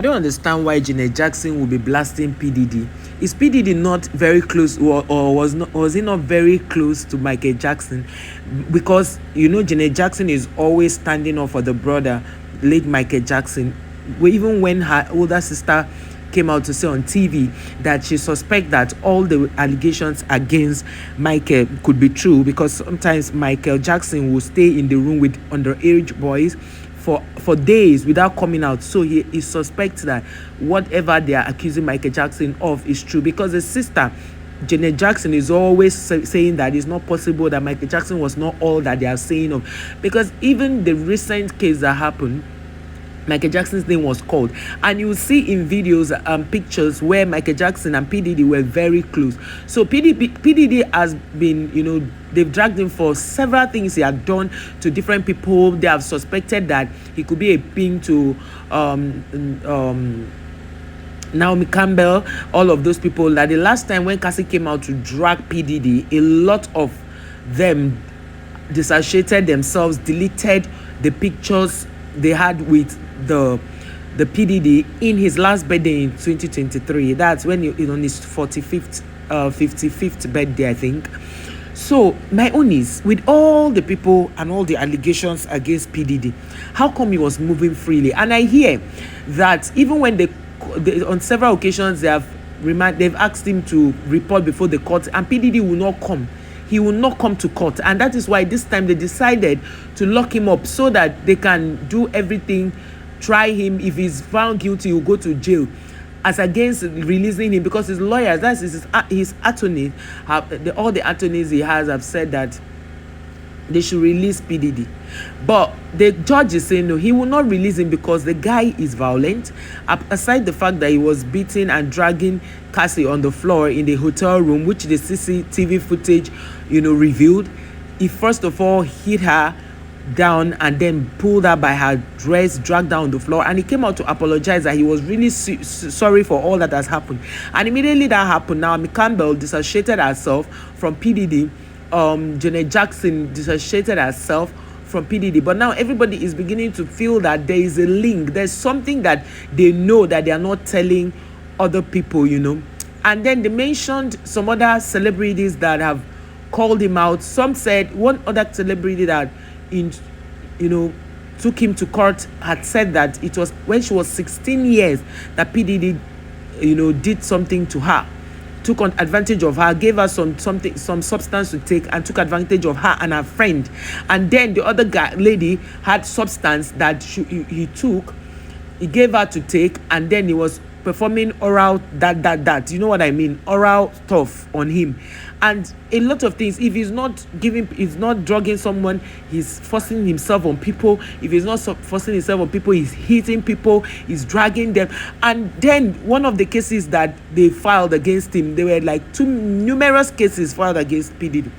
I don't understand why Janet Jackson will be blasting PDD. Is PDD not very close, or was he not very close to Michael Jackson? Because Janet Jackson is always standing up for the brother, late Michael Jackson. Even when her older sister came out to say on TV that she suspect that all the allegations against Michael could be true, because sometimes Michael Jackson will stay in the room with underage boys for days without coming out. So he suspects that whatever they are accusing Michael Jackson of is true, because his sister Janet Jackson is always saying that it's not possible, that Michael Jackson was not all that they are saying of, because even the recent case that happened, Michael Jackson's name was called, and you will see in videos, pictures where Michael Jackson and PDD were very close. So PDD has been, they've dragged him for several things he had done to different people. They have suspected that he could be a pin to Naomi Campbell, all of those people. That the last time when Cassie came out to drag PDD, a lot of them dissociated themselves, deleted the pictures they had with the PDD in his last birthday in 2023. That's when he on his 55th birthday, I think. So my own is, with all the people and all the allegations against PDD, how come he was moving freely? And I hear that even when they on several occasions they've asked him to report before the court, and PDD will not come. He will not come to court, and that is why this time they decided to lock him up so that they can do everything, try him. If he's found guilty, he will go to jail, as against releasing him, because his lawyers, that's his attorney, all the attorneys he has have said that they should release PDD. But the judge is saying no, he will not release him because the guy is violent. Aside the fact that he was beating and dragging Cassie on the floor in the hotel room, which the CCTV footage, revealed. He first of all hit her down and then pulled her by her dress, dragged her on the floor, and he came out to apologize that he was really sorry for all that has happened. And immediately that happened, Naomi Campbell dissociated herself from PDD. Janet Jackson dissociated herself from PDD, but now everybody is beginning to feel that there is a link. There's something that they know that they are not telling other people, And then they mentioned some other celebrities that have called him out. Some said one other celebrity that took him to court had said that it was when she was 16 years that PDD did something to her, took on advantage of her, gave her some substance to take, and took advantage of her and her friend. And then the other lady had substance that he took, he gave her to take, and then he was performing oral that you know what I mean, oral stuff on him. And a lot of things. If he's not drugging someone, he's forcing himself on people. If he's not forcing himself on people, he's hitting people, he's dragging them. And then one of the cases that they filed against him, there were like numerous cases filed against PDD.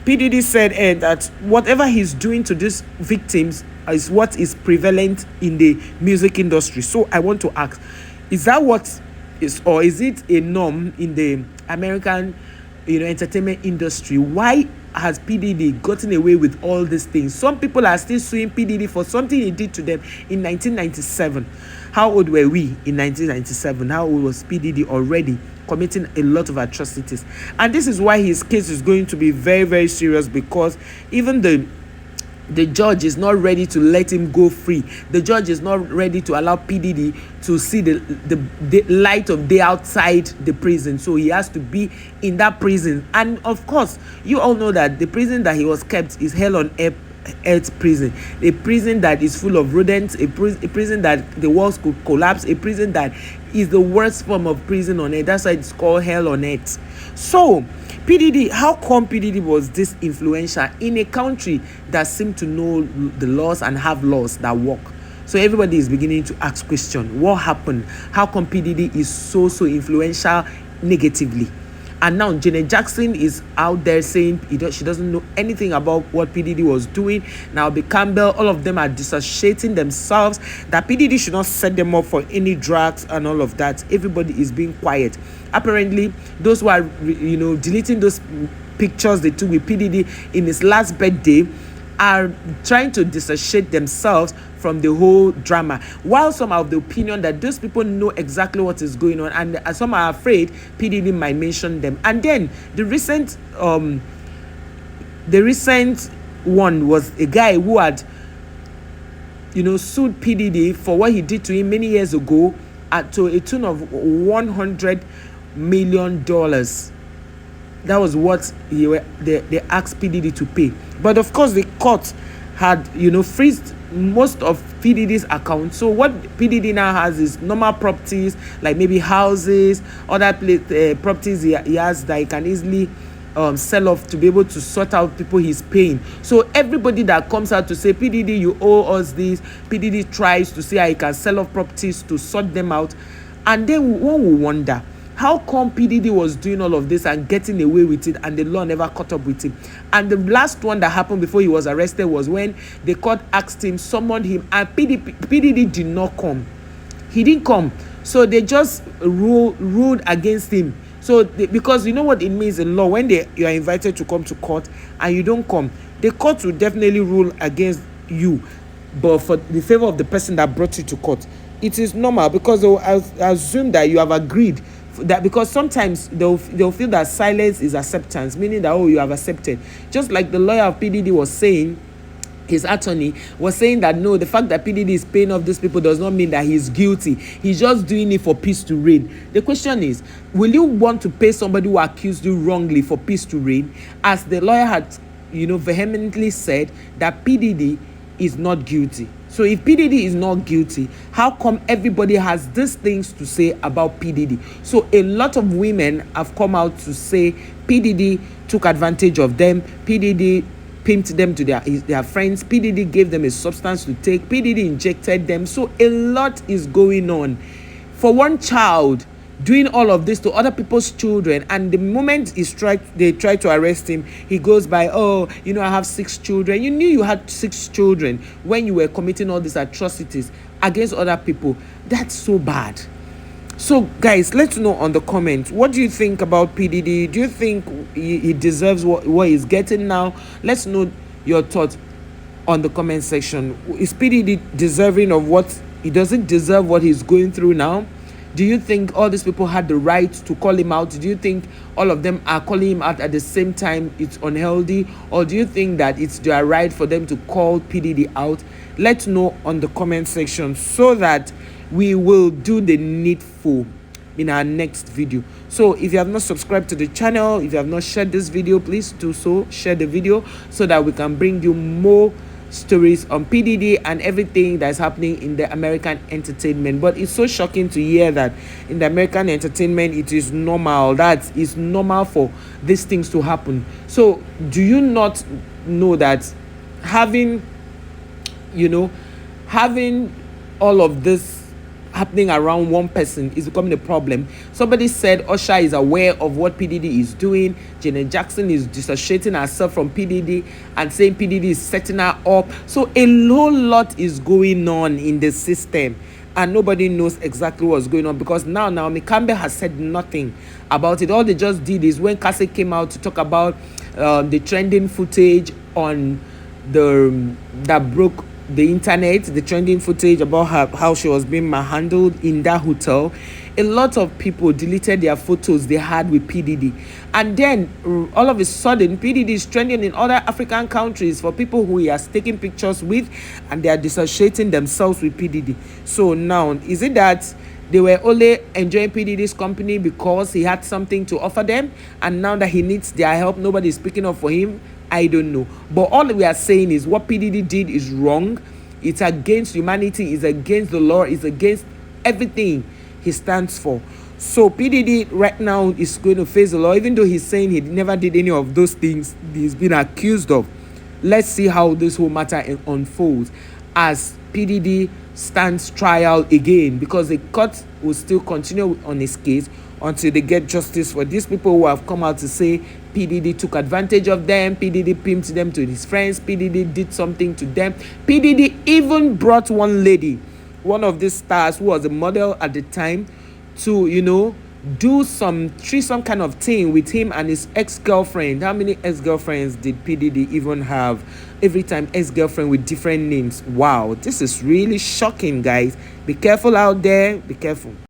PDD said that whatever he's doing to these victims is what is prevalent in the music industry. So I want to ask, is that what is, or is it a norm in the American entertainment industry? Why has PDD gotten away with all these things? Some people are still suing PDD for something he did to them in 1997. How old were we in 1997? How old was PDD already committing a lot of atrocities? And this is why his case is going to be very, very serious, because even the judge is not ready to let him go free. The judge is not ready to allow PDD to see the light of day outside the prison. So he has to be in that prison. And of course, you all know that the prison that he was kept is hell on earth prison. A prison that is full of rodents, a prison that the walls could collapse, a prison that is the worst form of prison on earth. That's why it's called hell on earth. So PDD, how come PDD was this influential in a country that seemed to know the laws and have laws that work? So everybody is beginning to ask questions. What happened? How come PDD is so influential negatively? And now Janet Jackson is out there saying she doesn't know anything about what PDD was doing. Now Campbell, all of them are dissociating themselves, that PDD should not set them up for any drugs and all of that. Everybody is being quiet. Apparently, those who are deleting those pictures they took with PDD in his last birthday are trying to dissociate themselves from the whole drama, while some are of the opinion that those people know exactly what is going on, and some are afraid PDD might mention them. And then the recent one was a guy who had, sued PDD for what he did to him many years ago to a tune of $100 million. That was what they asked PDD to pay. But of course, the court had, freezed most of PDD's accounts. So what PDD now has is normal properties, like maybe houses, other properties he has that he can easily sell off to be able to sort out people he's paying. So everybody that comes out to say, PDD, you owe us this, PDD tries to see how he can sell off properties to sort them out. And then one will wonder, how come PDD was doing all of this and getting away with it, and the law never caught up with him? And the last one that happened before he was arrested was when the court asked him, summoned him, and PDD did not come. He didn't come. So they just ruled against him. So because you know what it means in law, when you are invited to come to court and you don't come, the court will definitely rule against you, but for the favor of the person that brought you to court. It is normal, because they'll assume that you have agreed. That because sometimes they'll feel that silence is acceptance, meaning that, oh, you have accepted. Just like the lawyer of PDD was saying, his attorney was saying that no, the fact that PDD is paying off these people does not mean that he's guilty. He's just doing it for peace to reign. The question is, will you want to pay somebody who accused you wrongly for peace to reign? As the lawyer had, vehemently said that PDD is not guilty. So if PDD is not guilty, how come everybody has these things to say about PDD? So a lot of women have come out to say PDD took advantage of them, PDD pimped them to their friends, PDD gave them a substance to take, PDD injected them. So a lot is going on. For one child doing all of this to other people's children, and the moment they try to arrest him, he goes by, oh, I have 6 children. You knew you had 6 children when you were committing all these atrocities against other people. That's so bad. So guys, let's know on the comments, what do you think about PDD? Do you think he deserves what he's getting now? Let's know your thoughts on the comment section. Is PDD deserving of what he doesn't deserve what he's going through now? Do you think all these people had the right to call him out? Do you think all of them are calling him out at the same time? It's unhealthy? Or do you think that it's their right for them to call PDD out? Let know on the comment section so that we will do the needful in our next video. So if you have not subscribed to the channel, if you have not shared this video, please do so. Share the video so that we can bring you more stories on PDD and everything that's happening in the American entertainment. But it's so shocking to hear that in the American entertainment it is normal. That is normal for these things to happen. So do you not know that having all of this happening around one person is becoming a problem? Somebody said Usher is aware of what PDD is doing. Janet Jackson is dissociating herself from PDD and saying PDD is setting her up. So a whole lot is going on in the system, and nobody knows exactly what's going on, because now Naomi Campbell has said nothing about it. All they just did is when Cassie came out to talk about the trending footage on that broke the internet, the trending footage about how she was being manhandled in that hotel, a lot of people deleted their photos they had with PDD. And then all of a sudden, PDD is trending in other African countries for people who he has taken pictures with, and they are dissociating themselves with PDD. So now, is it that they were only enjoying PDD's company because he had something to offer them, and now that he needs their help, nobody is speaking up for him? I don't know. But all we are saying is what PDD did is wrong. It's against humanity. It's against the law. It's against everything he stands for. So PDD right now is going to face the law, even though he's saying he never did any of those things he's been accused of. Let's see how this whole matter unfolds as PDD stands trial again, because the court will still continue on his case until they get justice for these people who have come out to say PDD took advantage of them, PDD pimped them to his friends, PDD did something to them. PDD even brought one lady, one of these stars who was a model at the time, to do some threesome kind of thing with him and his ex-girlfriend. How many ex-girlfriends did P Diddy even have? Every time ex-girlfriend with different names. Wow, this is really shocking, guys. Be careful out there. Be careful.